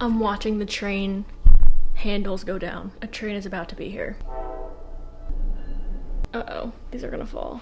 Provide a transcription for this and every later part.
I'm watching the train handles go down. A train is about to be here. Uh-oh, these are gonna fall.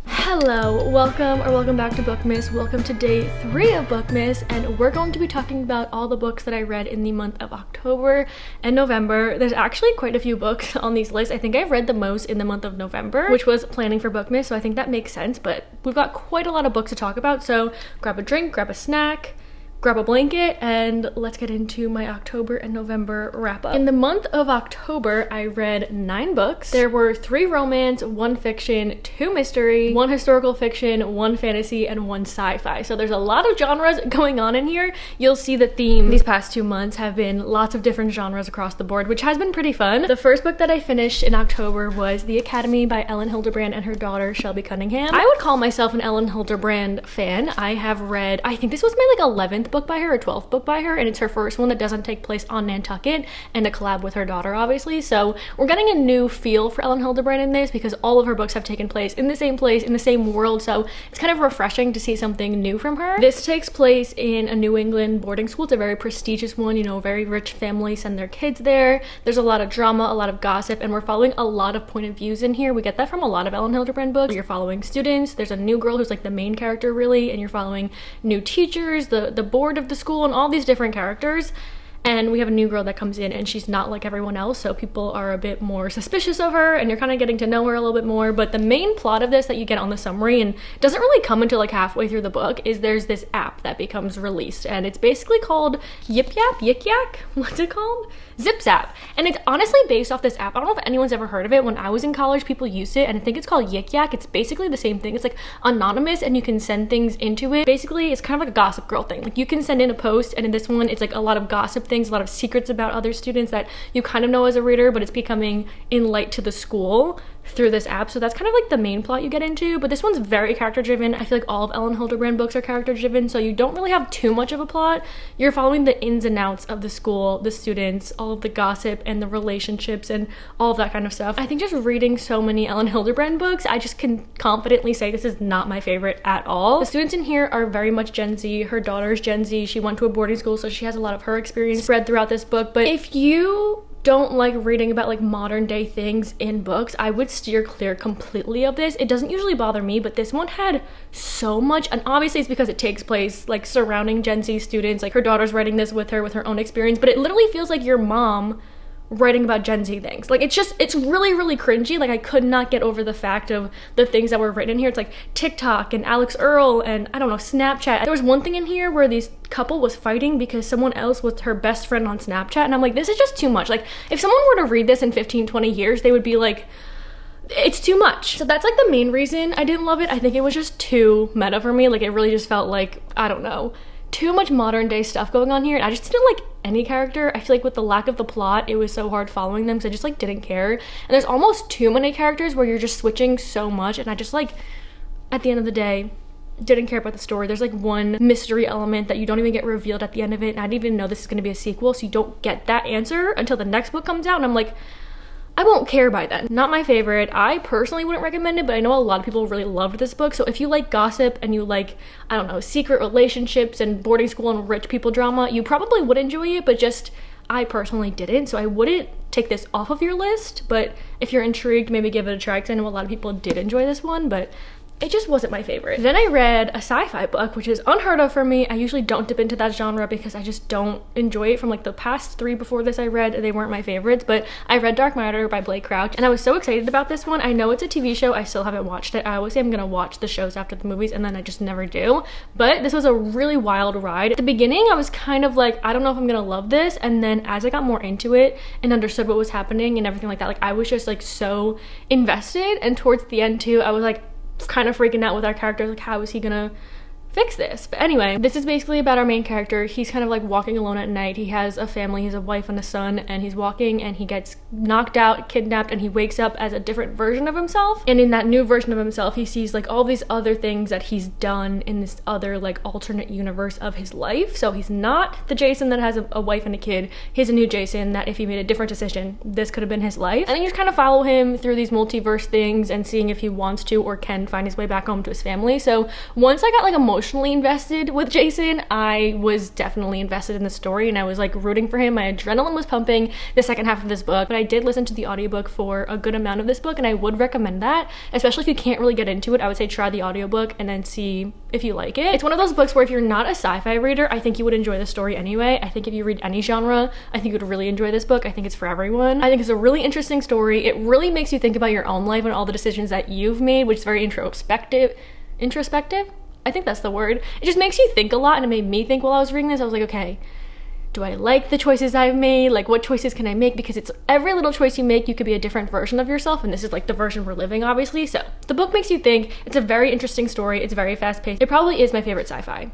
Hello, welcome back to Bookmiss. Welcome to day 3 of Bookmiss, and we're going to be talking about all the books that I read in the month of October and November. There's actually quite a few books on these lists. I think I've read the most in the month of November, which was planning for Bookmiss, so I think that makes sense, but we've got quite a lot of books to talk about, so grab a drink, grab a snack, grab a blanket, and let's get into my October and November wrap up. In the month of October, I read 9 books. There were 3 romance, 1 fiction, 2 mystery, 1 historical fiction, 1 fantasy, and 1 sci-fi. So there's a lot of genres going on in here. You'll see the theme these past 2 months have been lots of different genres across the board, which has been pretty fun. The first book that I finished in October was The Academy by Ellen Hilderbrand and her daughter Shelby Cunningham. I would call myself an Ellen Hilderbrand fan. I have read, I think this was my 11th book by her, or 12th book by her, and it's her first one that doesn't take place on Nantucket, and a collab with her daughter, obviously. So we're getting a new feel for Ellen Hilderbrand in this because all of her books have taken place in the same world, so it's kind of refreshing to see something new from her. This takes place in a New England boarding school. It's a very prestigious one, you know, very rich families send their kids there. There's a lot of drama, a lot of gossip, and we're following a lot of point of views in here. We get that from a lot of Ellen Hilderbrand books. You're following students, there's a new girl who's like the main character really, and you're following new teachers, the board of the school, and all these different characters. And we have a new girl that comes in and she's not like everyone else, so people are a bit more suspicious of her and you're kind of getting to know her a little bit more. But the main plot of this that you get on the summary, and doesn't really come until like halfway through the book, is there's this app that becomes released, and it's basically called Yip Yak? What's it called? Zip Zap. And it's honestly based off this app. I don't know if anyone's ever heard of it. When I was in college, people used it, and I think it's called Yik Yak. It's basically the same thing. It's like anonymous and you can send things into it. Basically, it's kind of like a Gossip Girl thing. Like you can send in a post, and in this one, it's like a lot of gossip things, a lot of secrets about other students that you kind of know as a reader, but it's becoming in light to the school through this app. So that's kind of like the main plot you get into, but this one's very character driven. I feel like all of Ellen Hilderbrand books are character driven, so you don't really have too much of a plot. You're following the ins and outs of the school, the students, all of the gossip and the relationships and all of that kind of stuff. I think just reading so many Ellen Hilderbrand books, I just can confidently say this is not my favorite at all. The students in here are very much Gen Z. Her daughter's Gen Z. She went to a boarding school, so she has a lot of her experience spread throughout this book. But if you don't like reading about like modern day things in books, I would steer clear completely of this. It doesn't usually bother me, but this one had so much, and obviously it's because it takes place like surrounding Gen Z students. Like her daughter's writing this with her own experience, but it literally feels like your mom writing about Gen Z things. Like it's really cringy. Like I could not get over the fact of the things that were written in here. It's like TikTok and Alex Earl and I don't know, Snapchat. There was one thing in here where this couple was fighting because someone else was her best friend on Snapchat, and I'm like, this is just too much. Like if someone were to read this in 15-20 years, they would be like, it's too much. So that's like the main reason I didn't love it. I think it was just too meta for me. Like it really just felt like, I don't know, too much modern day stuff going on here, and I just didn't like any character. I feel like with the lack of the plot, it was so hard following them because I just like didn't care. And there's almost too many characters where you're just switching so much, and I just like, at the end of the day, didn't care about the story. There's like one mystery element that you don't even get revealed at the end of it, and I didn't even know this is going to be a sequel, so you don't get that answer until the next book comes out, and I'm like, I won't care by then. Not my favorite. I personally wouldn't recommend it, but I know a lot of people really loved this book. So if you like gossip and you like, I don't know, secret relationships and boarding school and rich people drama, you probably would enjoy it, but just I personally didn't. So I wouldn't take this off of your list, but if you're intrigued, maybe give it a try, because I know a lot of people did enjoy this one, but it just wasn't my favorite. Then I read a sci-fi book, which is unheard of for me. I usually don't dip into that genre because I just don't enjoy it. From like the past 3 before this I read, they weren't my favorites, but I read Dark Matter by Blake Crouch, and I was so excited about this one. I know it's a TV show. I still haven't watched it. I always say I'm gonna watch the shows after the movies, and then I just never do. But this was a really wild ride. At the beginning, I was kind of like, I don't know if I'm gonna love this, and then as I got more into it and understood what was happening and everything like that, like I was just like so invested. And towards the end too, I was like kind of freaking out with our character, like how is he gonna fix this? But anyway, this is basically about our main character. He's kind of like walking alone at night. He has a family, he's a wife and a son, and he's walking and he gets knocked out, kidnapped, and he wakes up as a different version of himself. And in that new version of himself, he sees like all these other things that he's done in this other like alternate universe of his life. So he's not the Jason that has a wife and a kid. He's a new Jason that if he made a different decision, this could have been his life. And then you just kind of follow him through these multiverse things and seeing if he wants to or can find his way back home to his family. So once I got like emotionally emotionally invested with Jason. I was definitely invested in the story and I was like rooting for him. My adrenaline was pumping the second half of this book, but I did listen to the audiobook for a good amount of this book and I would recommend that, especially if you can't really get into it. I would say try the audiobook and then see if you like it. It's one of those books where if you're not a sci-fi reader, I think you would enjoy the story anyway. I think if you read any genre, I think you would really enjoy this book. I think it's for everyone. I think it's a really interesting story. It really makes you think about your own life and all the decisions that you've made, which is very introspective. I think that's the word. It just makes you think a lot, and it made me think while I was reading this. I was like, okay, do I like the choices I've made? Like, what choices can I make? Because it's every little choice you make, you could be a different version of yourself, and this is like the version we're living, obviously. So the book makes you think. It's a very interesting story. It's very fast-paced. It probably is my favorite sci-fi.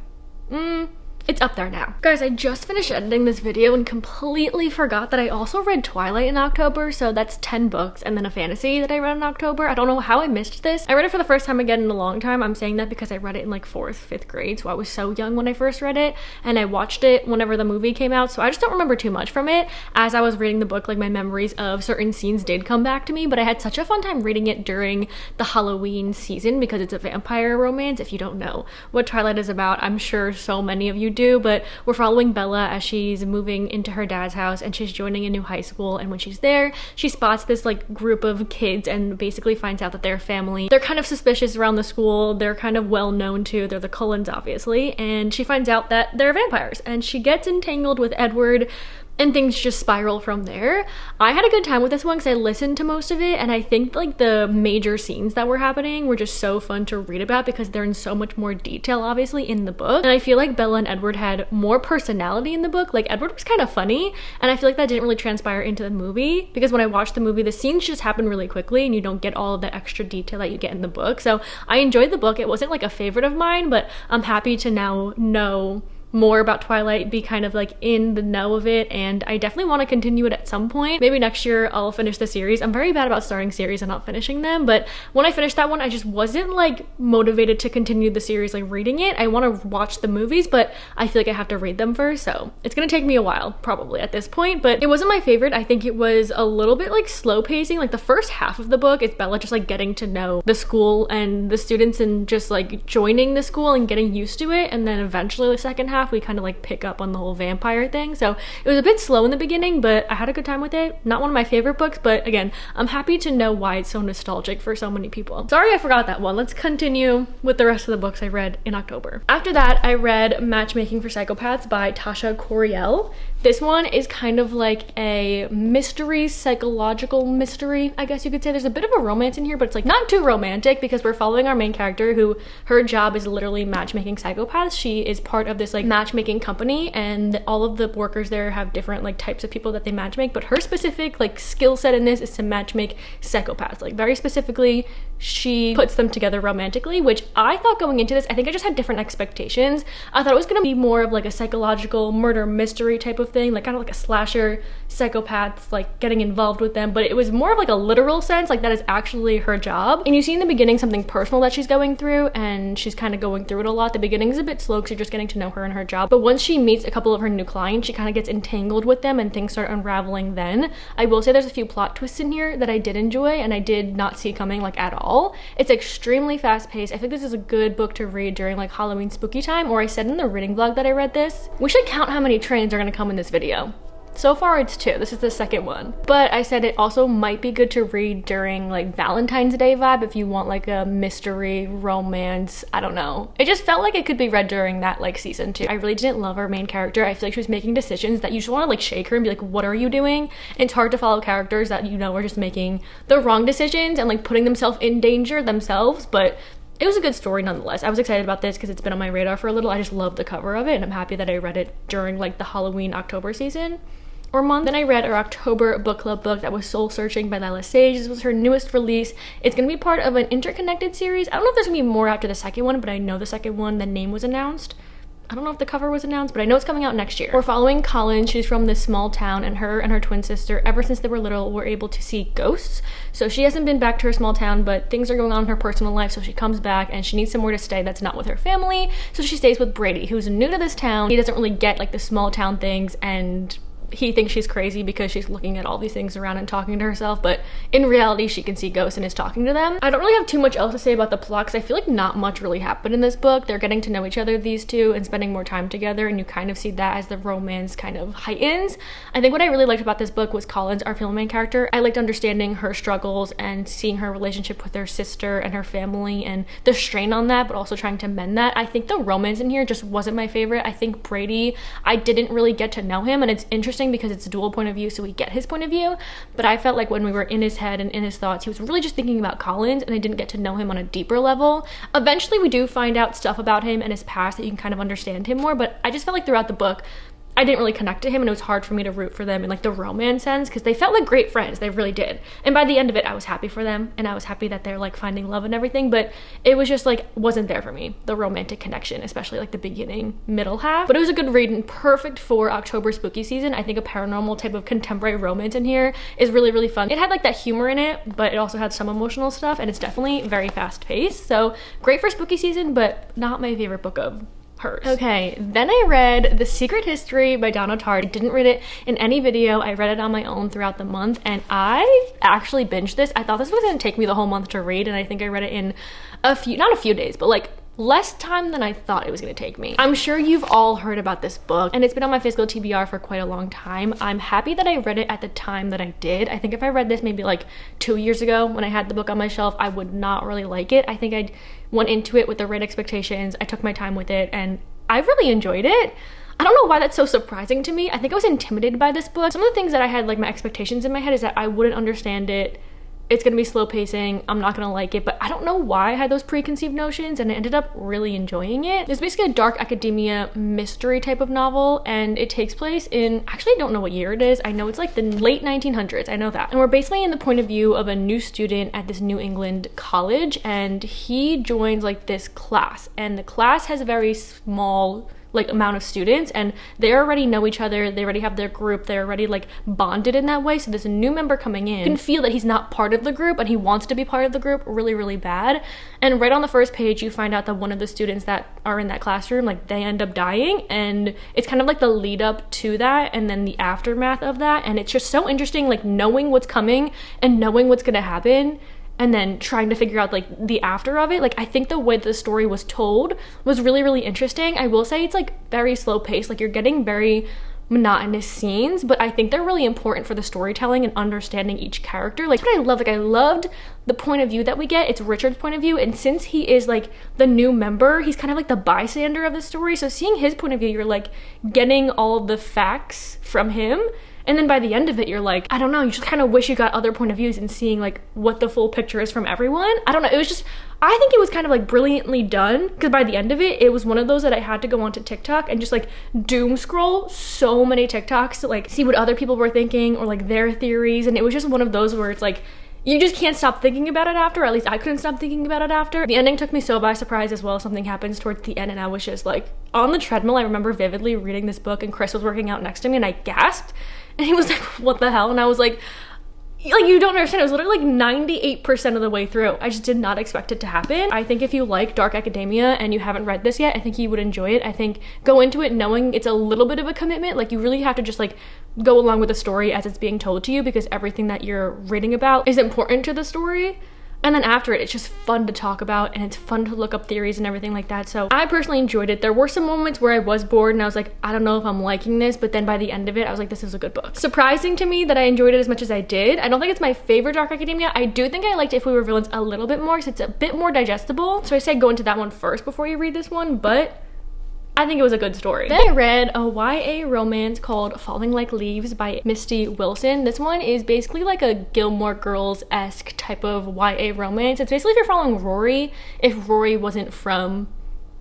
It's up there now. Guys, I just finished editing this video and completely forgot that I also read Twilight in October, so that's 10 books and then a fantasy that I read in October. I don't know how I missed this. I read it for the first time again in a long time. I'm saying that because I read it in like 4th, 5th grade, so I was so young when I first read it, and I watched it whenever the movie came out, so I just don't remember too much from it. As I was reading the book, like my memories of certain scenes did come back to me, but I had such a fun time reading it during the Halloween season because it's a vampire romance. If you don't know what Twilight is about, I'm sure so many of you do, but we're following Bella as she's moving into her dad's house and she's joining a new high school, and when she's there she spots this like group of kids and basically finds out that they're family. They're kind of suspicious around the school. They're kind of well known too. They're the Cullens, obviously, and she finds out that they're vampires and she gets entangled with Edward and things just spiral from there. I had a good time with this one because I listened to most of it, and I think like the major scenes that were happening were just so fun to read about because they're in so much more detail obviously in the book. And I feel like Bella and Edward had more personality in the book. Like Edward was kind of funny, and I feel like that didn't really transpire into the movie because when I watched the movie, the scenes just happen really quickly and you don't get all of the extra detail that you get in the book. So I enjoyed the book. It wasn't like a favorite of mine, but I'm happy to now know more about Twilight, be kind of like in the know of it, and I definitely want to continue it at some point. Maybe next year I'll finish the series. I'm very bad about starting series and not finishing them, but when I finished that one, I just wasn't like motivated to continue the series like reading it. I want to watch the movies, but I feel like I have to read them first, so it's gonna take me a while probably at this point. But it wasn't my favorite. I think it was a little bit like slow pacing. Like the first half of the book, it's Bella just like getting to know the school and the students and just like joining the school and getting used to it, and then eventually the second half we kind of like pick up on the whole vampire thing. So it was a bit slow in the beginning, but I had a good time with it. Not one of my favorite books, but again, I'm happy to know why it's so nostalgic for so many people. Sorry I forgot that one. Let's continue with the rest of the books I read in October. After that, I read Matchmaking for Psychopaths by Tasha Coriel. This one is kind of like a mystery, psychological mystery, I guess you could say. There's a bit of a romance in here, but it's like not too romantic because we're following our main character who her job is literally matchmaking psychopaths. She is part of this like matchmaking company, and all of the workers there have different like types of people that they matchmake, but her specific like skill set in this is to matchmake psychopaths. Like very specifically, she puts them together romantically, which I thought going into this, I think I just had different expectations. I thought it was gonna be more of like a psychological murder mystery type of thing, like kind of like a slasher, psychopaths like getting involved with them, but it was more of like a literal sense, like that is actually her job. And you see in the beginning something personal that she's going through, and she's kind of going through it a lot. The beginning is a bit slow because you're just getting to know her and her job, but once she meets a couple of her new clients, she kind of gets entangled with them and things start unraveling then. I will say there's a few plot twists in here that I did enjoy and I did not see coming like at all. It's extremely fast-paced. I think this is a good book to read during like Halloween spooky time, or I said in the reading vlog that I read this. We should count how many trains are gonna come in this video. So far it's 2. This is the second one. But I said it also might be good to read during like Valentine's Day vibe if you want like a mystery, romance, I don't know. It just felt like it could be read during that like season 2. I really didn't love our main character. I feel like she was making decisions that you just want to like shake her and be like, what are you doing? And it's hard to follow characters that you know are just making the wrong decisions and like putting themselves in danger themselves, but it was a good story nonetheless. I was excited about this because it's been on my radar for a little. I just love the cover of it and I'm happy that I read it during like the Halloween October season or month. Then I read her October book club book that was Soul Searching by Lila Sage. This was her newest release. It's gonna be part of an interconnected series. I don't know if there's gonna be more after the second one, but I know the second one, the name was announced. I don't know if the cover was announced, but I know it's coming out next year. We're following Colin. She's from this small town, and her twin sister, ever since they were little, were able to see ghosts. So she hasn't been back to her small town, but things are going on in her personal life, so she comes back and she needs somewhere to stay that's not with her family. So she stays with Brady, who's new to this town. He doesn't really get like the small town things, and he thinks she's crazy because she's looking at all these things around and talking to herself, but in reality she can see ghosts and is talking to them. I don't really have too much else to say about the plot because I feel like not much really happened in this book. They're getting to know each other, these two, and spending more time together, and you kind of see that as the romance kind of heightens. I think what I really liked about this book was Collins, our female main character. I liked understanding her struggles and seeing her relationship with her sister and her family and the strain on that, but also trying to mend that. I think the romance in here just wasn't my favorite. I think Brady, I didn't really get to know him, and it's interesting because it's a dual point of view, so we get his point of view, but I felt like when we were in his head and in his thoughts, he was really just thinking about Collins, and I didn't get to know him on a deeper level. Eventually we do find out stuff about him and his past that you can kind of understand him more, but I just felt like throughout the book I didn't really connect to him, and it was hard for me to root for them in like the romance sense because they felt like great friends. They really did. And by the end of it, I was happy for them, and I was happy that they're like finding love and everything, but it was just like wasn't there for me, the romantic connection, especially like the beginning, middle half. But it was a good read and perfect for October spooky season. I think a paranormal type of contemporary romance in here is really, really fun. It had like that humor in it, but it also had some emotional stuff, and it's definitely very fast paced. So great for spooky season, but not my favorite book of hers. Okay, then I read The Secret History by Donna Tartt. I didn't read it in any video. I read it on my own throughout the month, and I actually binged this. I thought this was gonna take me the whole month to read, and I think I read it in not a few days, but like less time than I thought it was gonna take me. I'm sure you've all heard about this book, and it's been on my physical TBR for quite a long time. I'm happy that I read it at the time that I did. I think if I read this maybe like 2 years ago when I had the book on my shelf, I would not really like it. I think I went into it with the right expectations. I took my time with it, and I really enjoyed it. I don't know why that's so surprising to me. I think I was intimidated by this book. Some of the things that I had like my expectations in my head is that I wouldn't understand it. It's gonna be slow pacing, I'm not gonna like it, but I don't know why I had those preconceived notions, and I ended up really enjoying it. It's basically a dark academia mystery type of novel, and it takes place in, actually I don't know what year it is. I know it's like the late 1900s, I know that. And we're basically in the point of view of a new student at this New England college, and he joins like this class, and the class has a very small like amount of students, and they already know each other, they already have their group, they're already like bonded in that way. So there's a new member coming in, you can feel that he's not part of the group, and he wants to be part of the group really, really bad. And right on the first page you find out that one of the students that are in that classroom, like they end up dying, and it's kind of like the lead up to that and then the aftermath of that, and it's just so interesting, like knowing what's coming and knowing what's gonna happen and then trying to figure out like the after of it. Like I think the way the story was told was really, really interesting. I will say it's like very slow paced, like you're getting very monotonous scenes, but I think they're really important for the storytelling and understanding each character. Like what I love, like I loved the point of view that we get. It's Richard's point of view, and since he is like the new member, he's kind of like the bystander of the story, so seeing his point of view, you're like getting all of the facts from him. And then by the end of it, you're like, I don't know, you just kind of wish you got other point of views and seeing like what the full picture is from everyone. I don't know, it was just, I think it was kind of like brilliantly done, because by the end of it, it was one of those that I had to go onto TikTok and just like doom scroll so many TikToks to like see what other people were thinking or like their theories. And it was just one of those where it's like, you just can't stop thinking about it after, or at least I couldn't stop thinking about it after. The ending took me so by surprise as well. Something happens towards the end and I was just like on the treadmill. I remember vividly reading this book and Chris was working out next to me and I gasped and he was like, what the hell? And I was like, you don't understand, it was literally like 98% of the way through. I just did not expect it to happen. I think if you like dark academia and you haven't read this yet, I think you would enjoy it. I think go into it knowing it's a little bit of a commitment. Like you really have to just like go along with the story as it's being told to you, because everything that you're reading about is important to the story. And then after it, it's just fun to talk about and it's fun to look up theories and everything like that. So I personally enjoyed it. There were some moments where I was bored and I was like, I don't know if I'm liking this, but then by the end of it, I was like, this is a good book. Surprising to me that I enjoyed it as much as I did. I don't think it's my favorite dark academia. I do think I liked If We Were Villains a little bit more because it's a bit more digestible. So I say go into that one first before you read this one, but I think it was a good story. Then I read a YA romance called Falling Like Leaves by Misty Wilson. This one is basically like a Gilmore Girls-esque type of YA romance. It's basically if you're following Rory, if Rory wasn't from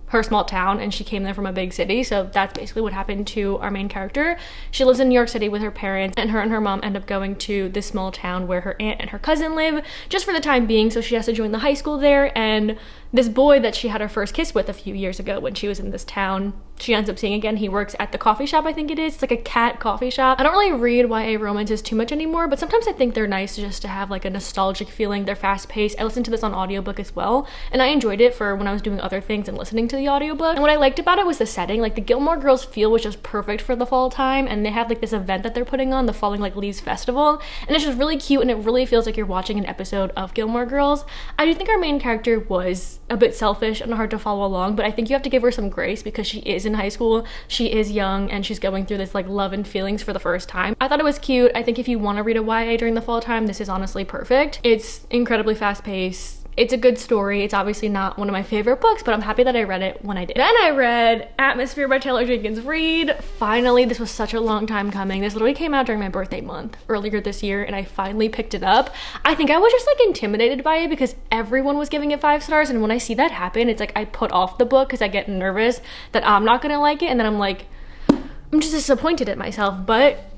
her small town and she came there from a big city. So that's basically what happened to our main character. She lives in New York City with her parents, and her mom end up going to this small town where her aunt and her cousin live just for the time being. So she has to join the high school there, and this boy that she had her first kiss with a few years ago when she was in this town, she ends up seeing again. He works at the coffee shop, I think it is. It's like a cat coffee shop. I don't really read YA romances too much anymore, but sometimes I think they're nice just to have like a nostalgic feeling. They're fast paced. I listened to this on audiobook as well, and I enjoyed it for when I was doing other things and listening to the audiobook. And what I liked about it was the setting. Like the Gilmore Girls feel was just perfect for the fall time, and they have like this event that they're putting on, the Falling Like Leaves Festival, and it's just really cute, and it really feels like you're watching an episode of Gilmore Girls. I do think our main character was a bit selfish and hard to follow along, but I think you have to give her some grace because she is in high school. She is young and she's going through this like love and feelings for the first time. I thought it was cute. I think if you want to read a YA during the fall time, this is honestly perfect. It's incredibly fast paced. It's a good story. It's obviously not one of my favorite books, but I'm happy that I read it when I did. Then I read Atmosphere by Taylor Jenkins Reid. Finally, this was such a long time coming. This literally came out during my birthday month earlier this year, and I finally picked it up. I think I was just like intimidated by it because everyone was giving it 5 stars, and when I see that happen, it's like I put off the book because I get nervous that I'm not gonna like it, and then I'm like, I'm just disappointed at myself. But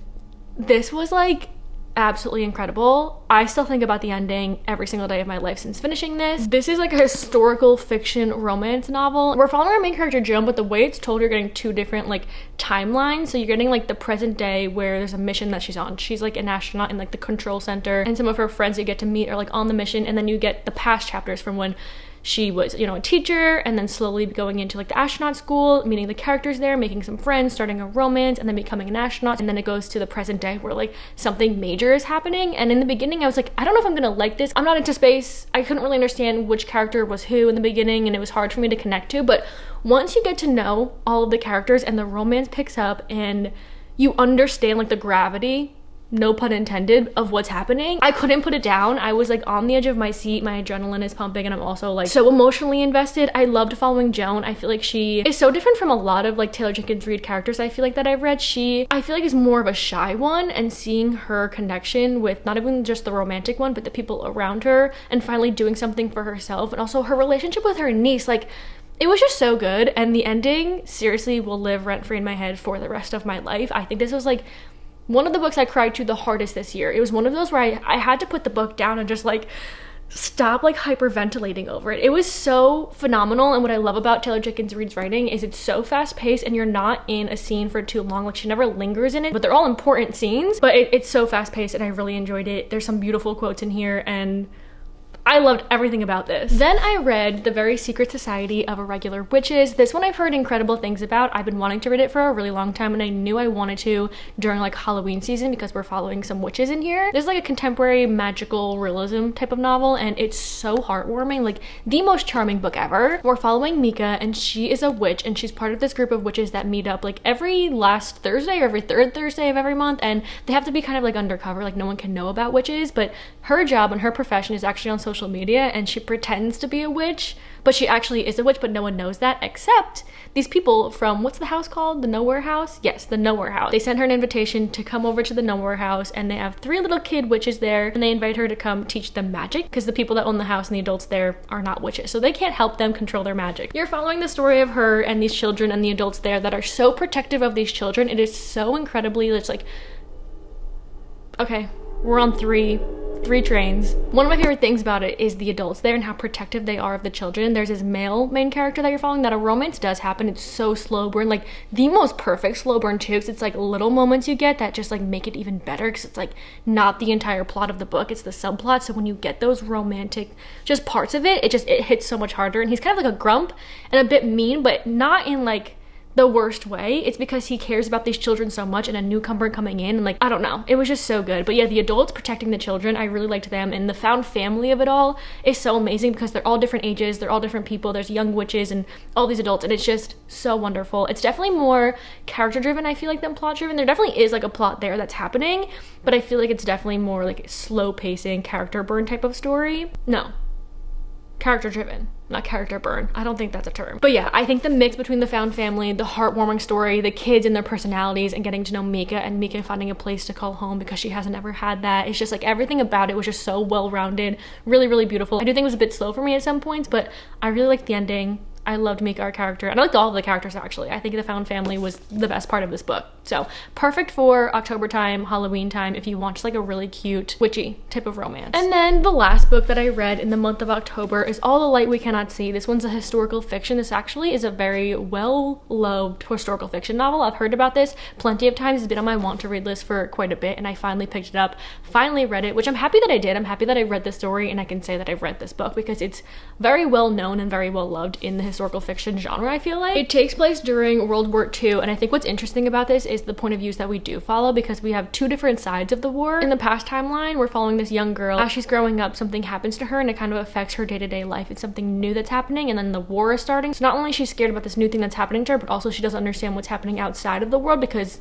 this was like absolutely incredible. I still think about the ending every single day of my life since finishing this. This is like a historical fiction romance novel. We're following our main character Joan, but the way it's told, you're getting 2 different like timelines. So you're getting like the present day where there's a mission that she's on. She's like an astronaut in like the control center, and some of her friends you get to meet are like on the mission, and then you get the past chapters from when she was, you know, a teacher, and then slowly going into like the astronaut school, meeting the characters there, making some friends, starting a romance, and then becoming an astronaut. And then it goes to the present day where like something major is happening. And in the beginning I was like, I don't know if I'm gonna like this. I'm not into space. I couldn't really understand which character was who in the beginning, and it was hard for me to connect to. But once you get to know all of the characters and the romance picks up and you understand like the gravity, no pun intended, of what's happening, I couldn't put it down. I was like on the edge of my seat. My adrenaline is pumping, and I'm also like so emotionally invested. I loved following Joan. I feel like she is so different from a lot of like Taylor Jenkins Reid characters I feel like that I've read. I feel like is more of a shy one, and seeing her connection with not even just the romantic one but the people around her, and finally doing something for herself, and also her relationship with her niece, like it was just so good. And the ending seriously will live rent-free in my head for the rest of my life. I think this was like one of the books I cried to the hardest this year. It was one of those where I had to put the book down and just like stop like hyperventilating over it. It was so phenomenal. And what I love about Taylor Jenkins Reid's writing is it's so fast paced, and you're not in a scene for too long. Like she never lingers in it, but they're all important scenes, but it's so fast paced, and I really enjoyed it. There's some beautiful quotes in here, and I loved everything about this. Then I read The Very Secret Society of Irregular Witches. This one I've heard incredible things about. I've been wanting to read it for a really long time, and I knew I wanted to during like Halloween season because we're following some witches in here. This is like a contemporary magical realism type of novel, and it's so heartwarming, like the most charming book ever. We're following Mika, and she is a witch, and she's part of this group of witches that meet up like every last Thursday or every 3rd Thursday of every month, and they have to be kind of like undercover, like no one can know about witches, but her job and her profession is actually on social media, and she pretends to be a witch, but she actually is a witch, but no one knows that except these people from, what's the house called? The Nowhere House? Yes, the Nowhere House. They sent her an invitation to come over to the Nowhere House, and they have 3 little kid witches there, and they invite her to come teach them magic because the people that own the house and the adults there are not witches, so they can't help them control their magic. You're following the story of her and these children and the adults there that are so protective of these children. It is so incredibly, it's like, okay, we're on three trains. One of my favorite things about it is the adults there and how protective they are of the children. There's this male main character that you're following that a romance does happen. It's so slow burn, like the most perfect slow burn too, because it's like little moments you get that just like make it even better, because it's like not the entire plot of the book, it's the subplot. So when you get those romantic just parts of it, it hits so much harder. And he's kind of like a grump and a bit mean, but not in like the worst way. It's because he cares about these children so much, and a newcomer coming in, and like, I don't know, it was just so good. But yeah, the adults protecting the children, I really liked them, and the found family of it all is so amazing because they're all different ages, they're all different people, there's young witches and all these adults, and it's just so wonderful. It's definitely more character driven, I feel like, than plot driven. There definitely is like a plot there that's happening, but I feel like it's definitely more like slow pacing, character burn type of story. No, character driven, not character burn. I don't think that's a term. But yeah, I think the mix between the found family, the heartwarming story, the kids and their personalities, and getting to know Mika, and Mika finding a place to call home because she hasn't ever had that. It's just like everything about it was just so well-rounded, really, really beautiful. I do think it was a bit slow for me at some points, but I really liked the ending. I loved Mika, our character, and I liked all of the characters actually. I think the found family was the best part of this book. So perfect for October time, Halloween time, if you want just like a really cute, witchy type of romance. And then the last book that I read in the month of October is All the Light We Cannot See. This one's a historical fiction. This actually is a very well-loved historical fiction novel. I've heard about this plenty of times. It's been on my want to read list for quite a bit, and I finally picked it up, finally read it, which I'm happy that I did. I'm happy that I read this story and I can say that I've read this book because it's very well known and very well loved in the historical fiction genre, I feel like. It takes place during World War II, and I think what's interesting about this is the point of views that we do follow, because we have two different sides of the war. In the past timeline, we're following this young girl. As she's growing up, something happens to her and it kind of affects her day-to-day life. It's something new that's happening, and then the war is starting. So not only is she scared about this new thing that's happening to her, but also she doesn't understand what's happening outside of the world, because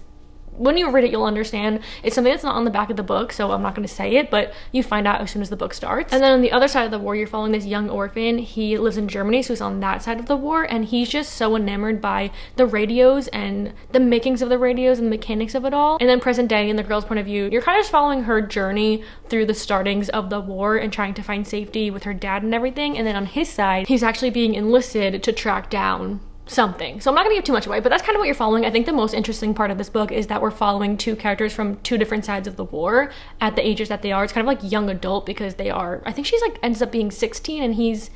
when you read it, you'll understand. It's something that's not on the back of the book, so I'm not going to say it, but you find out as soon as the book starts. And then on the other side of the war, you're following this young orphan. He lives in Germany, so he's on that side of the war, and he's just so enamored by the radios and the makings of the radios and the mechanics of it all. And then present day, in the girl's point of view, you're kind of just following her journey through the startings of the war and trying to find safety with her dad and everything. And then on his side, he's actually being enlisted to track down something. So I'm not gonna give too much away, but that's kind of what you're following. I think the most interesting part of this book is that we're following two characters from two different sides of the war at the ages that they are. It's kind of like young adult, because they are, I think she's like ends up being 16 and he's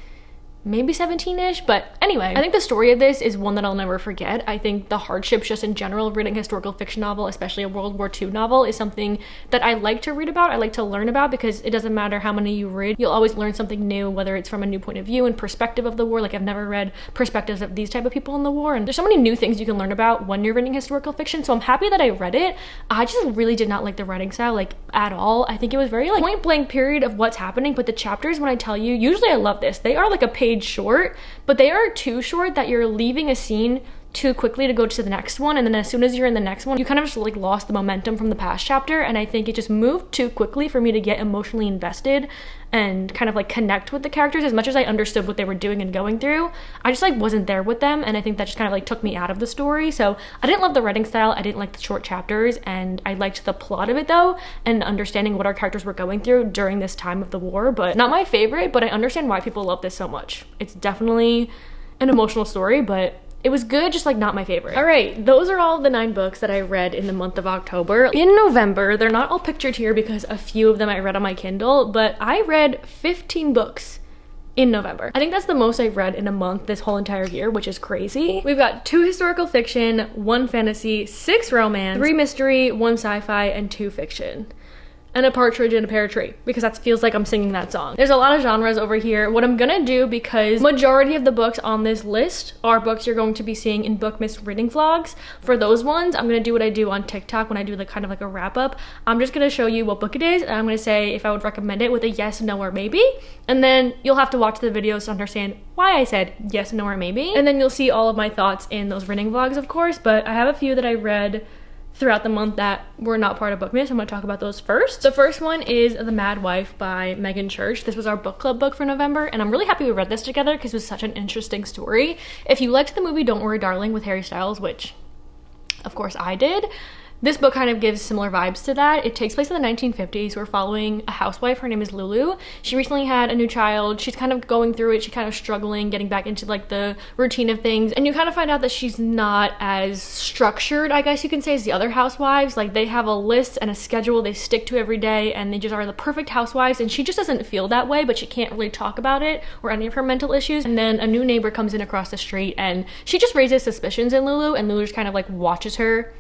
maybe 17-ish. But anyway, I think the story of this is one that I'll never forget. I think the hardships just in general, reading a historical fiction novel, especially a World War II novel, is something that I like to read about. I like to learn about, because it doesn't matter how many you read, you'll always learn something new, whether it's from a new point of view and perspective of the war. Like, I've never read perspectives of these type of people in the war, and there's so many new things you can learn about when you're reading historical fiction. So I'm happy that I read it. I just really did not like the writing style, like, at all. I think it was very like point blank period of what's happening, but the chapters, when I tell you, usually I love this, they are like a page short, but they are too short that you're leaving a scene too quickly to go to the next one, and then as soon as you're in the next one, you kind of just like lost the momentum from the past chapter. And I think it just moved too quickly for me to get emotionally invested and kind of like connect with the characters. As much as I understood what they were doing and going through, I just like wasn't there with them, and I think that just kind of like took me out of the story. So I didn't love the writing style, I didn't like the short chapters, and I liked the plot of it though, and understanding what our characters were going through during this time of the war. But not my favorite, but I understand why people love this so much. It's definitely an emotional story, but it was good, just like not my favorite. All right, those are all the 9 books that I read in the month of October. In November, they're not all pictured here because a few of them I read on my Kindle, but I read 15 books in November. I think that's the most I've read in a month this whole entire year, which is crazy. We've got 2 historical fiction, 1 fantasy, 6 romance, 3 mystery, 1 sci-fi, and 2 fiction. And a partridge in a pear tree, because that feels like I'm singing that song. There's a lot of genres over here. What I'm gonna do, because majority of the books on this list are books you're going to be seeing in Bookmiss reading vlogs, for those ones, I'm gonna do what I do on TikTok when I do like kind of like a wrap up. I'm just gonna show you what book it is, and I'm gonna say if I would recommend it with a yes, no, or maybe. And then you'll have to watch the videos to understand why I said yes, no, or maybe. And then you'll see all of my thoughts in those reading vlogs, of course, but I have a few that I read throughout the month that were not part of Bookmiss. I'm going to talk about those first. The first one is The Mad Wife by Megan Church. This was our book club book for November, and I'm really happy we read this together because it was such an interesting story. If you liked the movie Don't Worry Darling with Harry Styles, which of course I did, this book kind of gives similar vibes to that. It takes place in the 1950s. We're following a housewife. Her name is Lulu. She recently had a new child. She's kind of going through it. She's kind of struggling, getting back into like the routine of things. And you kind of find out that she's not as structured, I guess you can say, as the other housewives. Like, they have a list and a schedule they stick to every day, and they just are the perfect housewives. And she just doesn't feel that way, but she can't really talk about it or any of her mental issues. And then a new neighbor comes in across the street, and she just raises suspicions in Lulu, and Lulu just kind of like watches her.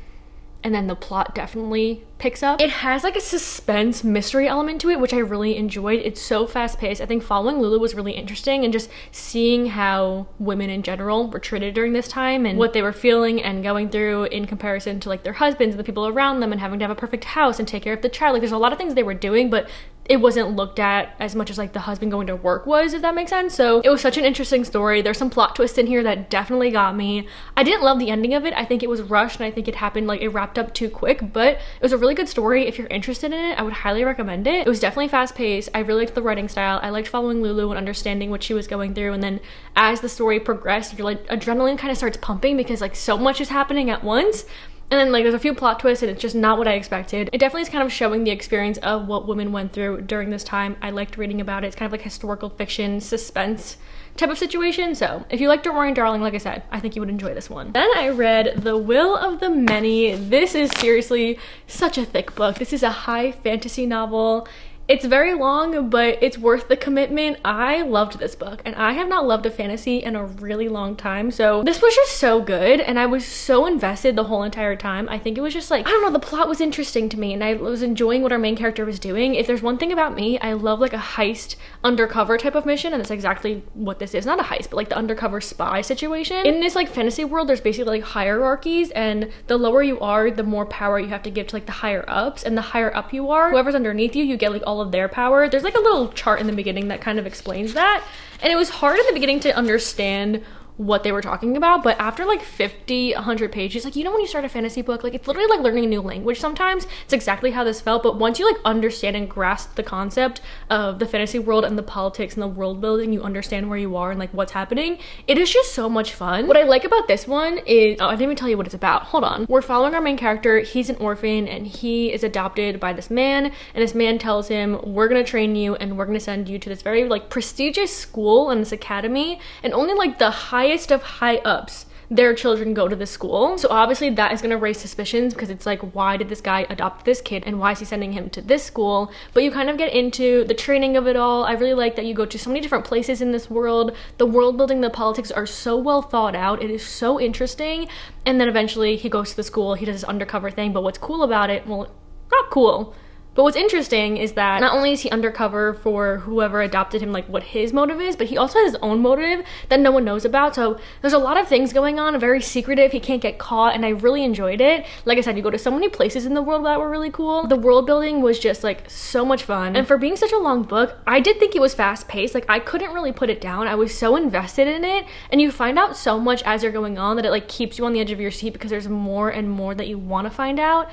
And then the plot definitely picks up. It has like a suspense mystery element to it, which I really enjoyed. It's so fast paced. I think following Lulu was really interesting, and just seeing how women in general were treated during this time and what they were feeling and going through in comparison to like their husbands and the people around them, and having to have a perfect house and take care of the child. Like, there's a lot of things they were doing, but it wasn't looked at as much as like the husband going to work was, if that makes sense. So it was such an interesting story. There's some plot twists in here that definitely got me. I didn't love the ending of it. I think it was rushed, and I think it happened, like, it wrapped up too quick, but it was a really good story. If you're interested in it, I would highly recommend it. It was definitely fast paced. I really liked the writing style. I liked following Lulu and understanding what she was going through. And then as the story progressed, your like adrenaline kind of starts pumping because like so much is happening at once. And then like there's a few plot twists and it's just not what I expected. It definitely is kind of showing the experience of what women went through during this time. I liked reading about it. It's kind of like historical fiction, suspense type of situation. So if you like Don't Worry Darling, like I said, I think you would enjoy this one. Then I read The Will of the Many. This is seriously such a thick book. This is a high fantasy novel. It's very long, but it's worth the commitment. I loved this book, and I have not loved a fantasy in a really long time, so this was just so good, and I was so invested the whole entire time. I think it was just like, I don't know, the plot was interesting to me, and I was enjoying what our main character was doing. If there's one thing about me, I love like a heist undercover type of mission, and that's exactly what this is. Not a heist, but like the undercover spy situation. In this like fantasy world, there's basically like hierarchies, and the lower you are, the more power you have to give to like the higher ups, and the higher up you are, whoever's underneath you, you get like all of their power. There's like a little chart in the beginning that kind of explains that, and it was hard in the beginning to understand what they were talking about, but after like 50, 100 pages, like, you know, when you start a fantasy book, like, it's literally like learning a new language sometimes. It's exactly how this felt, but once you like understand and grasp the concept of the fantasy world and the politics and the world building, you understand where you are and like what's happening. It is just so much fun. What I like about this one is, oh, I didn't even tell you what it's about. Hold on. We're following our main character. He's an orphan and he is adopted by this man, and this man tells him, we're gonna train you and we're gonna send you to this very like prestigious school and this academy, and only like the highest of high ups, their children go to this school. So obviously that is going to raise suspicions, because it's like, why did this guy adopt this kid and why is he sending him to this school? But you kind of get into the training of it all. I really like that you go to so many different places in this world. The world building, the politics are so well thought out. It is so interesting. And then eventually he goes to the school, he does this undercover thing, but what's cool about it, well, not cool, but what's interesting is that not only is he undercover for whoever adopted him, like what his motive is, but he also has his own motive that no one knows about. So there's a lot of things going on, very secretive. He can't get caught, and I really enjoyed it. Like I said, you go to so many places in the world that were really cool. The world building was just like so much fun. And for being such a long book, I did think it was fast paced. Like, I couldn't really put it down. I was so invested in it, and you find out so much as you're going on that it like keeps you on the edge of your seat, because there's more and more that you want to find out.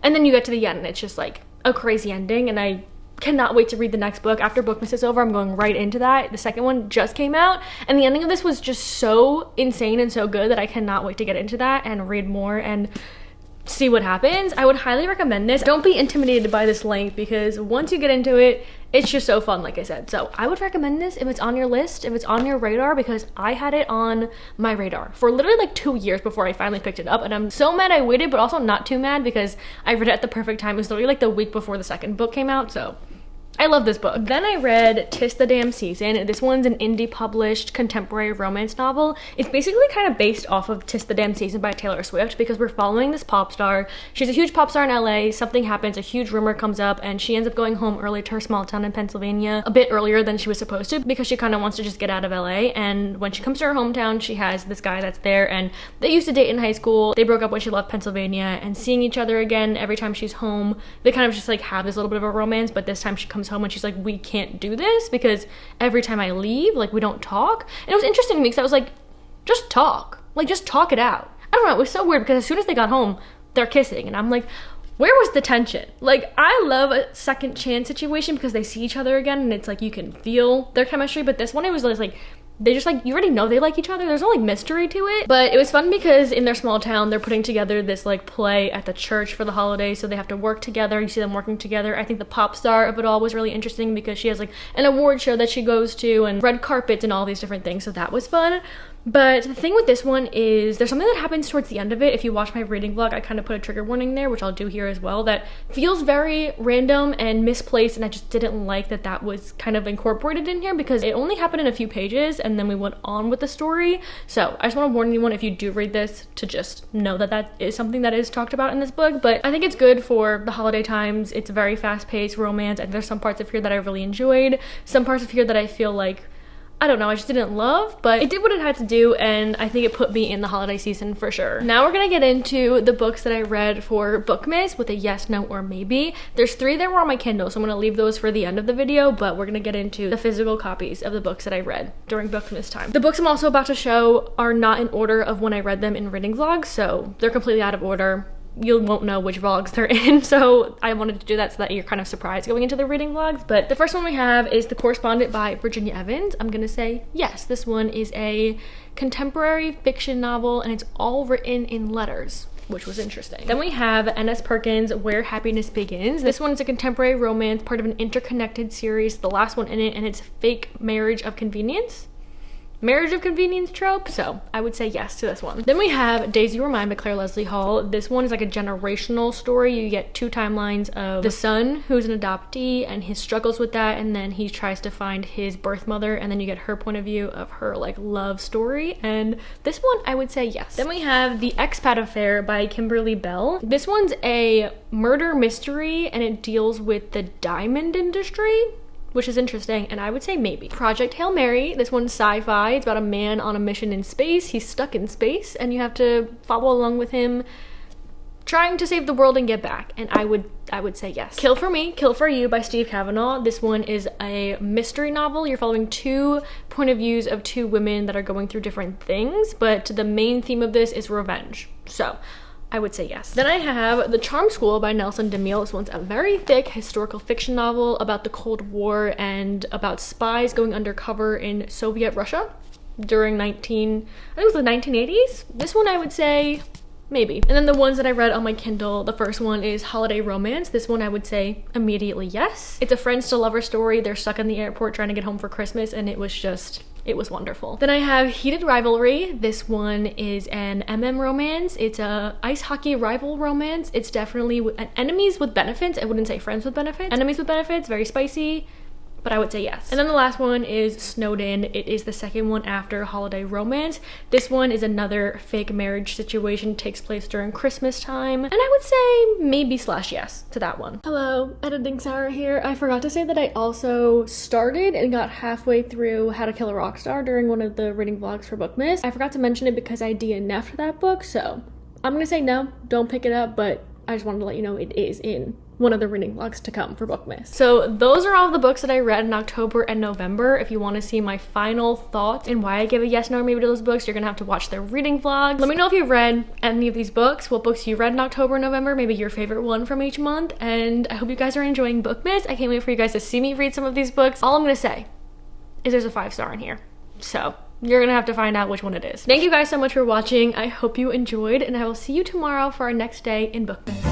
And then you get to the end and it's just like a crazy ending, and I cannot wait to read the next book. After Bookmiss is over, I'm going right into that. The second one just came out, and the ending of this was just so insane and so good that I cannot wait to get into that and read more and see what happens. I would highly recommend this. Don't be intimidated by this length, because once you get into it, it's just so fun, like I said. So I would recommend this if it's on your list, if it's on your radar, because I had it on my radar for literally like 2 years before I finally picked it up, and I'm so mad I waited, but also not too mad because I read it at the perfect time. It was literally like the week before the second book came out, so I love this book. Then I read 'Tis the Damn Season. This one's an indie published contemporary romance novel. It's basically kind of based off of 'Tis the Damn Season by Taylor Swift, because we're following this pop star. She's a huge pop star in LA. Something happens, a huge rumor comes up, and she ends up going home early to her small town in Pennsylvania, a bit earlier than she was supposed to, because she kind of wants to just get out of LA. And when she comes to her hometown, she has this guy that's there, and they used to date in high school. They broke up when she left Pennsylvania, and seeing each other again every time she's home, they kind of just like have this little bit of a romance. But this time she comes home and she's like, we can't do this, because every time I leave, like, we don't talk. And it was interesting to me, because I was like, just talk, like, just talk it out. I don't know, it was so weird, because as soon as they got home, they're kissing, and I'm like, where was the tension? Like, I love a second chance situation, because they see each other again and it's like you can feel their chemistry. But this one, it was just like, they just like, you already know they like each other. There's no like mystery to it. But it was fun because in their small town, they're putting together this like play at the church for the holidays, so they have to work together. You see them working together. I think the pop star of it all was really interesting, because she has like an award show that she goes to and red carpets and all these different things, so that was fun. But the thing with this one is there's something that happens towards the end of it. If you watch my reading vlog, I kind of put a trigger warning there, which I'll do here as well, that feels very random and misplaced, and I just didn't like that that was kind of incorporated in here, because it only happened in a few pages and then we went on with the story. So I just want to warn anyone, if you do read this, to just know that that is something that is talked about in this book. But I think it's good for the holiday times. It's a very fast-paced romance, and there's some parts of here that I really enjoyed, some parts of here that I feel like, I don't know, I just didn't love, but it did what it had to do, and I think it put me in the holiday season for sure. Now we're gonna get into the books that I read for Bookmiss with a yes, no, or maybe. There's 3 that were on my Kindle, so I'm gonna leave those for the end of the video, but we're gonna get into the physical copies of the books that I read during Bookmiss time. The books I'm also about to show are not in order of when I read them in reading vlogs, so they're completely out of order. You won't know which vlogs they're in, so I wanted to do that so that you're kind of surprised going into the reading vlogs. But the first one we have is The Correspondent by Virginia Evans. I'm gonna say yes, this one is a contemporary fiction novel, and it's all written in letters. which was interesting. Then we have N.S. Perkins' Where Happiness Begins. This one is a contemporary romance, part of an interconnected series, the last one in it, and it's fake marriage of convenience trope, so I would say yes to this one. Then we have Days You Were Mine by Claire Leslie Hall. This one is like a generational story. You get 2 timelines of the son who's an adoptee and his struggles with that, and then he tries to find his birth mother, and then you get her point of view of her like love story, and this one I would say yes. Then we have The Expat Affair by Kimberly Bell. This one's a murder mystery and it deals with the diamond industry, which is interesting, and I would say maybe. Project Hail Mary, this one's sci-fi. It's about a man on a mission in space. He's stuck in space, and you have to follow along with him trying to save the world and get back, and I would say yes. Kill for Me, Kill for You by Steve Kavanaugh. This one is a mystery novel. You're following 2 point of views of 2 women that are going through different things, but the main theme of this is revenge, so I would say yes. Then I have The Charm School by Nelson DeMille. This one's a very thick historical fiction novel about the Cold War and about spies going undercover in Soviet Russia during I think it was the 1980s. This one I would say maybe. And then the ones that I read on my Kindle, the first one is Holiday Romance. This one I would say immediately yes. It's a friends to lover story. They're stuck in the airport trying to get home for Christmas, and it was wonderful. Then I have Heated Rivalry. This one is an romance. It's a ice hockey rival romance. It's definitely enemies with benefits. I wouldn't say friends with benefits. Enemies with benefits, very spicy, but I would say yes. And then the last one is Snowden. It is the second one after Holiday Romance. This one is another fake marriage situation, takes place during Christmas time, and I would say maybe / yes to that one. Hello, Editing Sarah here. I forgot to say that I also started and got halfway through How to Kill a Rock Star during one of the reading vlogs for Bookmiss. I forgot to mention it because I DNF'd that book, so I'm gonna say no, don't pick it up, but I just wanted to let you know it is in one of the reading vlogs to come for Bookmiss. So those are all the books that I read in October and November. If you want to see my final thoughts and why I give a yes, no, or maybe to those books, you're gonna have to watch their reading vlogs. Let me know if you've read any of these books, what books you read in October and November, maybe your favorite one from each month, and I hope you guys are enjoying Bookmiss. I can't wait for you guys to see me read some of these books. All I'm gonna say is there's a 5-star in here, so you're gonna have to find out which one it is. Thank you guys so much for watching. I hope you enjoyed, and I will see you tomorrow for our next day in Bookmiss.